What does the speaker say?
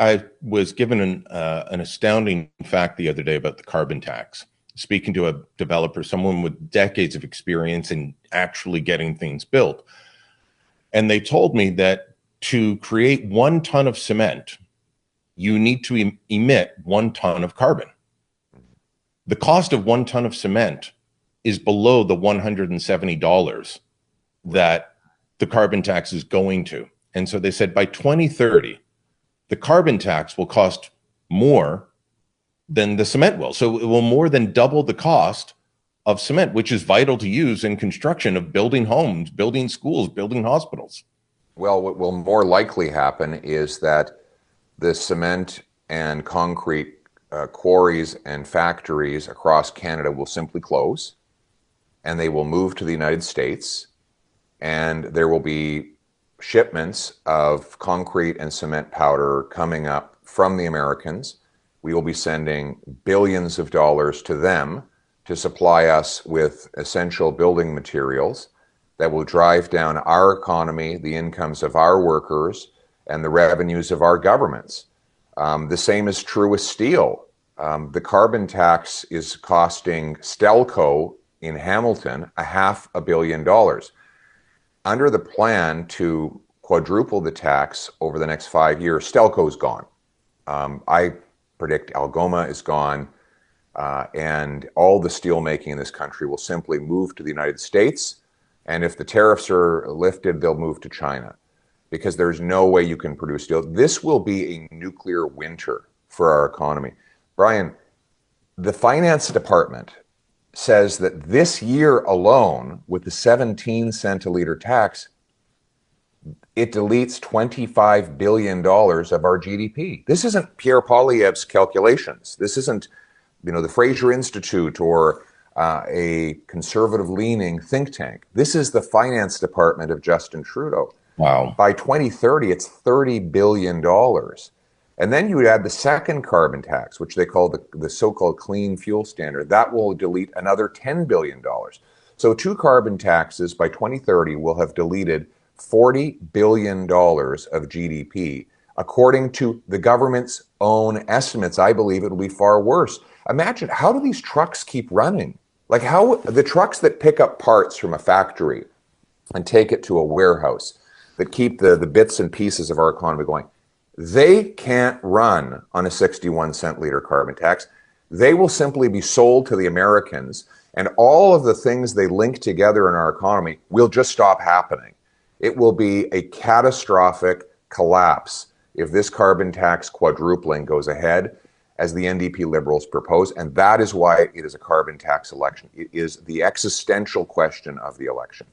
I was given an astounding fact the other day about the carbon tax. Speaking to a developer, someone with decades of experience in actually getting things built. And they told me that to create 1 ton of cement, you need to emit 1 ton of carbon. The cost of 1 ton of cement is below the $170 that the carbon tax is going to. And so they said by 2030, the carbon tax will cost more than the cement will. So it will more than double the cost of cement, which is vital to use in construction of building homes, building schools, building hospitals. Well, what will more likely happen is that the cement and concrete quarries and factories across Canada will simply close, and they will move to the United States, and there will be shipments of concrete and cement powder coming up from the Americans. We will be sending billions of dollars to them to supply us with essential building materials that will drive down our economy, the incomes of our workers, and the revenues of our governments. The same is true with steel. The carbon tax is costing Stelco in Hamilton $500 million. Under the plan to quadruple the tax over the next 5 years, Stelco's gone. I predict Algoma is gone, and all the steel making in this country will simply move to the United States. And if the tariffs are lifted, they'll move to China, because there's no way you can produce steel. This will be a nuclear winter for our economy. Brian, the finance department says that this year alone, with the 17-cent a liter tax, it deletes $25 billion of our GDP. This isn't Pierre Poilievre's calculations. This isn't, the Fraser Institute or a conservative-leaning think tank. This is the finance department of Justin Trudeau. Wow. By 2030, it's $30 billion. And then you would add the second carbon tax, which they call the so-called clean fuel standard. That will delete another $10 billion. So 2 carbon taxes by 2030 will have deleted $40 billion of GDP. According to the government's own estimates, I believe it will be far worse. Imagine, how do these trucks keep running? Like, how the trucks that pick up parts from a factory and take it to a warehouse, that keep the bits and pieces of our economy going, they can't run on a 61-cent liter carbon tax. They will simply be sold to the Americans, and all of the things they link together in our economy will just stop happening. It will be a catastrophic collapse if this carbon tax quadrupling goes ahead, as the NDP Liberals propose, and that is why it is a carbon tax election. It is the existential question of the election.